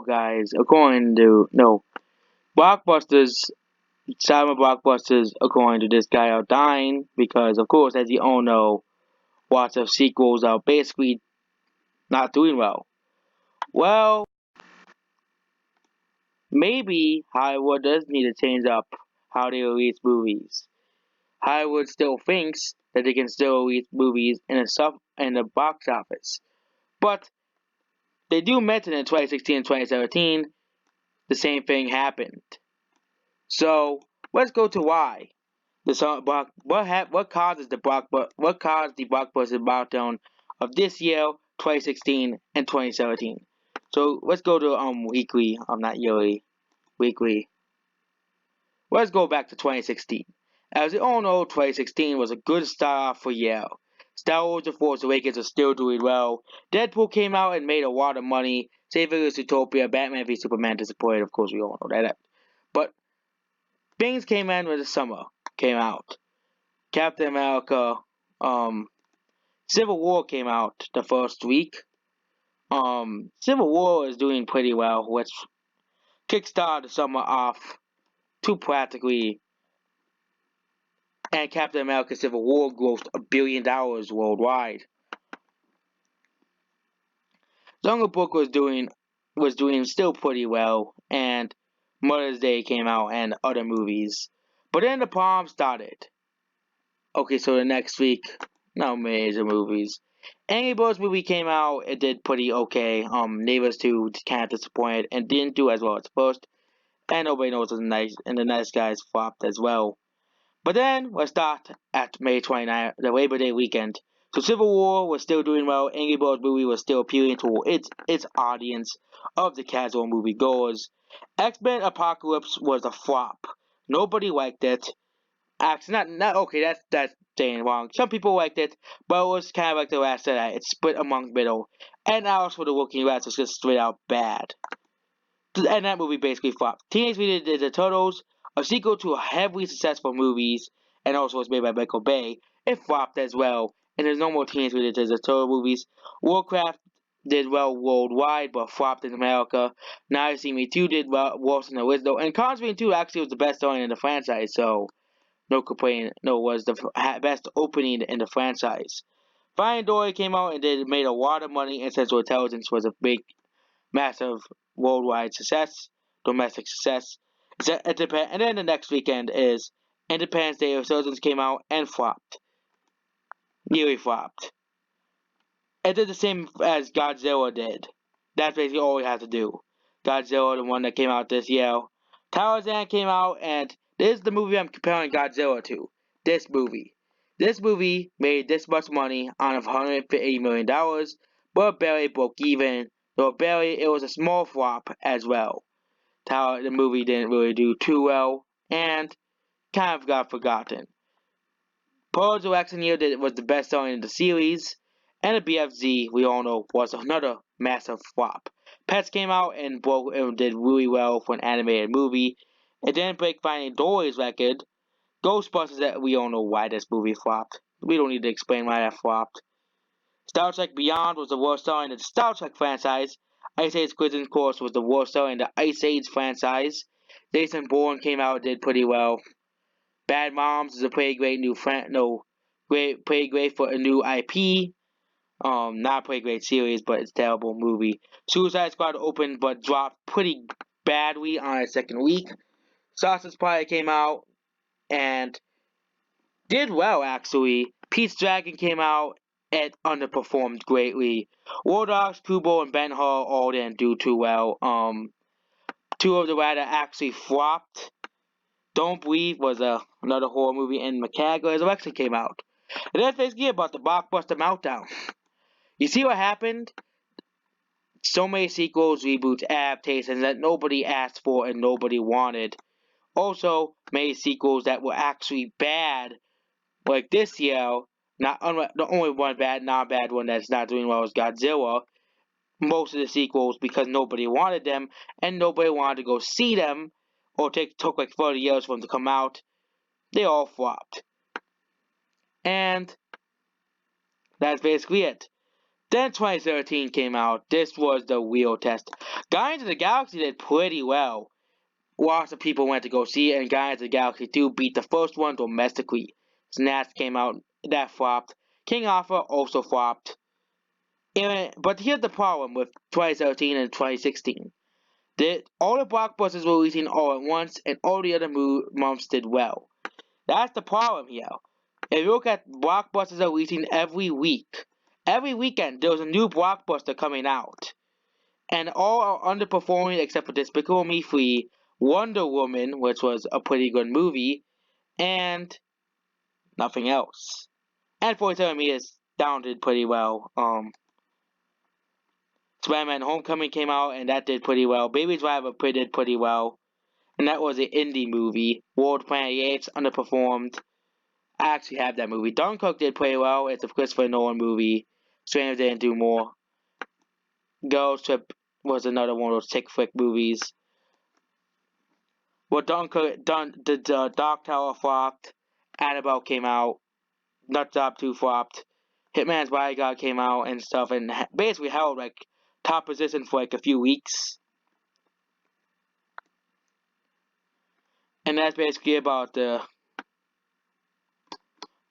guys, according to blockbusters, cyber blockbusters, according to this guy, are dying because, of course, as you all know, lots of sequels are basically not doing well. Well, maybe Hollywood does need to change up how they release movies. Hollywood still thinks that they can still release movies in the box office, but they do mention in 2016 and 2017 the same thing happened. So let's go to why. What causes what caused the blockbuster meltdown of this year, 2016 and 2017? So let's go to weekly, not yearly, weekly. Let's go back to 2016. As we all know, 2016 was a good start off for Yale. Star Wars: The Force Awakens is still doing well. Deadpool came out and made a lot of money. Saving vs. Utopia, Batman v Superman disappointed. Of course, we all know that. But things came in with the summer. Came out. Captain America, Civil War came out the first week. Civil War is doing pretty well, which kickstarted the summer off too practically. And Captain America: Civil War grossed $1 billion worldwide. Jungle Book was doing still pretty well, and Mother's Day came out and other movies. But then the problem started. Okay, so the next week, no major movies. Angry Birds movie came out. It did pretty okay. Neighbors 2 kind of disappointed and didn't do as well as first. And Nobody Knows was nice, and The Nice Guys flopped as well. But then let's start at May 29th, the Labor Day weekend. So Civil War was still doing well. Angry Birds movie was still appealing to its audience of the casual movie goers. X-Men Apocalypse was a flop. Nobody liked it. Actually, not okay. That's saying wrong. Some people liked it, but it was kind of like the last Jedi. It's split among middle. And Alice for the Working Rats was just straight out bad. And that movie basically flopped. Teenage Mutant Ninja Turtles, a sequel to heavily successful movies, and also was made by Michael Bay, it flopped as well. And there's no more Teenage Mutant Ninja Turtle movies. Warcraft did well worldwide, but flopped in America. Now You See Me 2 did well, worse than the original. And Conjuring 2 actually was the best selling in the franchise, so no complaining. No, was the best opening in the franchise. Finding Dory came out and made a lot of money, and Central Intelligence was a big, massive worldwide success, domestic success. And then the next weekend is Independence Day: Resurgence came out and flopped, nearly flopped. It did the same as Godzilla did. That's basically all we had to do. Godzilla, the one that came out this year. Tarzan came out, and this is the movie I'm comparing Godzilla to. This movie. This movie made this much money on $150 million, but barely broke even. Though barely, it was a small flop as well. The movie didn't really do too well, and kind of got forgotten. Pearl's election year was the best selling in the series, and the BFZ, we all know, was another massive flop. Pets came out and did really well for an animated movie. It didn't break Finding Dory's record. Ghostbusters, that we all know why this movie flopped. We don't need to explain why that flopped. Star Trek Beyond was the worst selling in the Star Trek franchise. Ice Age Collision Course was the worst selling in the Ice Age franchise. Jason Bourne came out and did pretty well. Bad Moms is a pretty great new pretty great for a new IP. Not a pretty great series, but it's a terrible movie. Suicide Squad opened but dropped pretty badly on its second week. Sausage Party came out and did well actually. Pete's Dragon came out and underperformed greatly. War Dogs, Kubo, and Ben Hur all didn't do too well. Two of the Rider actually flopped. Don't Breathe was another horror movie, and McCaggers actually came out. And that's basically about the blockbuster meltdown. You see what happened? So many sequels, reboots, adaptations that nobody asked for and nobody wanted. Also, many sequels that were actually bad, like this year. The only one bad, not bad one that's not doing well is Godzilla. Most of the sequels, because nobody wanted them and nobody wanted to go see them, or took like 30 years for them to come out, they all flopped. And that's basically it. Then 2013 came out. This was the real test. Guardians of the Galaxy did pretty well. Lots of people went to go see it, and Guardians of the Galaxy 2 beat the first one domestically. Snatch came out, that flopped. King Arthur also flopped. But here's the problem with 2013 and 2016. All the blockbusters were releasing all at once, and all the other months did well. That's the problem here. If you look at blockbusters are releasing every week, every weekend there was a new blockbuster coming out. And all are underperforming except for Despicable Me 3, Wonder Woman, which was a pretty good movie, and nothing else. And 47 Meters Down did pretty well. Spider-Man Homecoming came out, and that did pretty well. Baby Driver did pretty well, and that was an indie movie. World Planet of the Apes underperformed. I actually have that movie. Dunkirk did pretty well. It's a Christopher Nolan movie. Stranger didn't do more. Girls Trip was another one of those chick flick movies. Well, the Dark Tower flopped. Annabelle came out. Nut Job 2 flopped. Hitman's Bodyguard came out and stuff, and basically held like top position for like a few weeks. And that's basically about the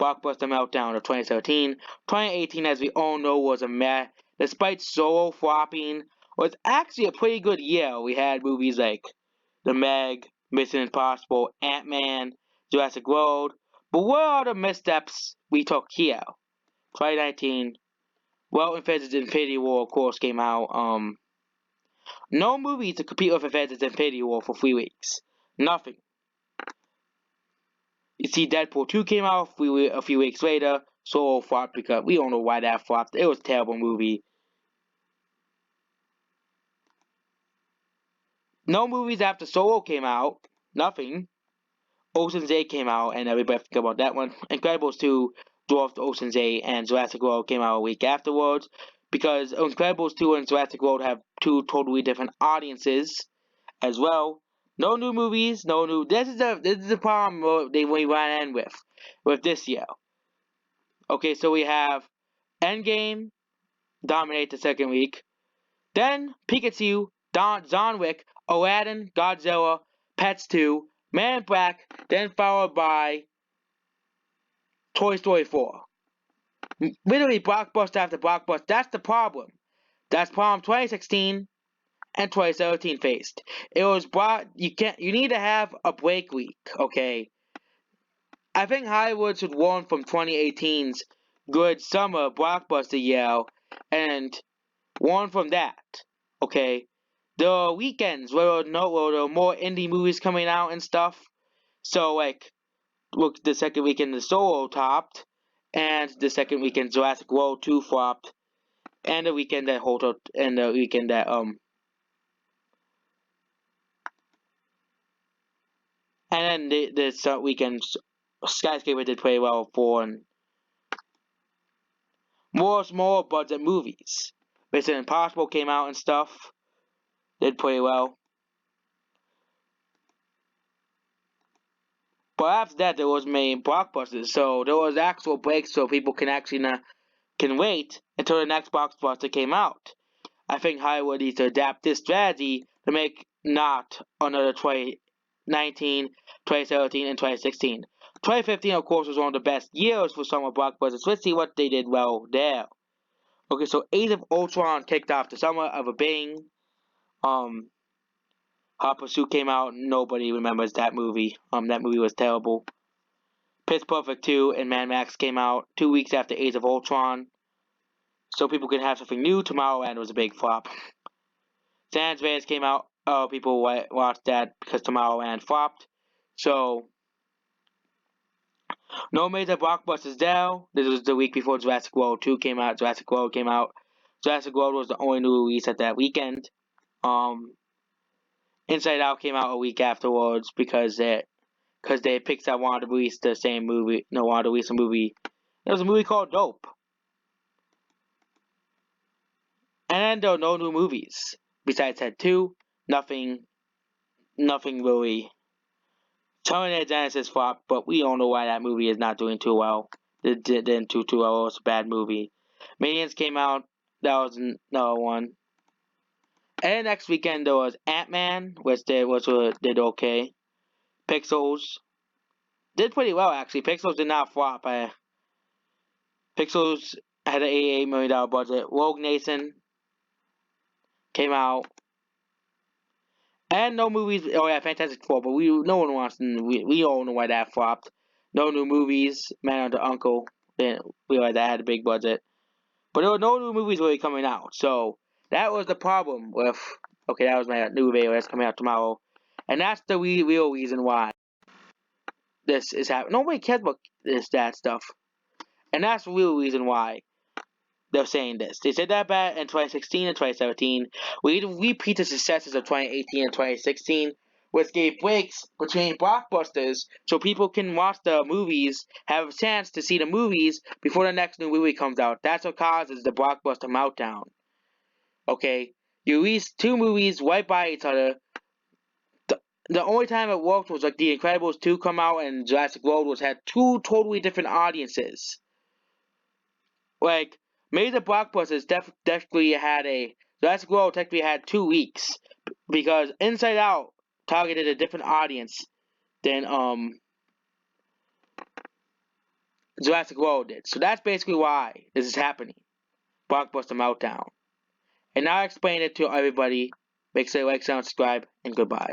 blockbuster meltdown of 2017. 2018, as we all know, was a mess. Despite Solo flopping, was actually a pretty good year. We had movies like The Meg, Mission Impossible, Ant-Man, Jurassic World. But what are the missteps we took here? 2019, well, Infinity War, of course, came out. No movies to compete with Infinity War for 3 weeks. Nothing. You see, Deadpool 2 came out a few weeks later. Solo flopped because we don't know why that flopped. It was a terrible movie. No movies after Solo came out. Nothing. Ocean's 8 came out, and everybody forgot about that one. Incredibles 2 dwarfed Ocean's 8, and Jurassic World came out a week afterwards. Because Incredibles 2 and Jurassic World have two totally different audiences as well. No new movies, no new. This is the problem we ran in with this year. Okay, so we have Endgame dominate the second week. Then Pikachu, John Wick, Aladdin, Godzilla, Pets 2, Man in Black, then followed by Toy Story 4. Literally blockbuster after blockbuster. That's the problem. That's problem 2016 and 2017 faced. It was you need to have a break week, okay? I think Hollywood should learn from 2018's good summer blockbuster year and learn from that, okay? There are weekends where there are more indie movies coming out and stuff. So, like, look, the second weekend the Solo topped, and the second weekend Jurassic World 2 flopped, and the weekend that and then this weekend Skyscraper did pretty well for more small budget movies. Mission Impossible came out and stuff, did pretty well. But after that, there was main blockbusters, so there was actual breaks, so people can actually can wait until the next blockbuster came out. I think Hollywood needs to adapt this strategy to make not another 2019, 2017, and 2016. 2015, of course, was one of the best years for summer blockbusters. Let's see what they did well there. Okay, so Age of Ultron kicked off the summer of a bang. Hot Pursuit came out. Nobody remembers that movie. That movie was terrible. Pitch Perfect 2 and Mad Max came out 2 weeks after Age of Ultron. So people could have something new. Tomorrowland was a big flop. San Andreas came out. People watched that because Tomorrowland flopped. So, no major blockbusters there. This was the week before Jurassic World 2 came out. Jurassic World came out. Jurassic World was the only new release at that weekend. Inside Out came out a week afterwards because Pixar wanted to release the same movie. No, wanted to release a movie. There was a movie called Dope. And then there were no new movies. Besides that 2, nothing really. Terminator Genesis flopped, but we don't know why that movie is not doing too well. It didn't do too well. It was a bad movie. Minions came out That was another one. And next weekend there was Ant-Man, which did okay. Pixels did pretty well actually. Pixels did not flop. Pixels had an $88 million budget. Rogue Nation came out. And no movies. Oh yeah, Fantastic Four, but no one wants. We all know why that flopped. No new movies. Man under Uncle. Didn't realize that had a big budget. But there were no new movies really coming out. So that was the problem with. Okay, that was my new video that's coming out tomorrow, and that's the real reason why this is happening. Nobody cares about that stuff, and that's the real reason why they're saying this. They said that back in 2016 and 2017. We repeat the successes of 2018 and 2016, which gave breaks between blockbusters so people can watch the movies, have a chance to see the movies before the next new movie comes out. That's what causes the blockbuster meltdown. Okay? You release two movies right by each other. The only time it worked was like The Incredibles 2 come out and Jurassic World had two totally different audiences. Like, maybe the blockbusters definitely had Jurassic World technically had 2 weeks because Inside Out targeted a different audience than Jurassic World did. So that's basically why this is happening. Blockbuster meltdown. And now I explained it to everybody. Make sure you like, subscribe, and goodbye.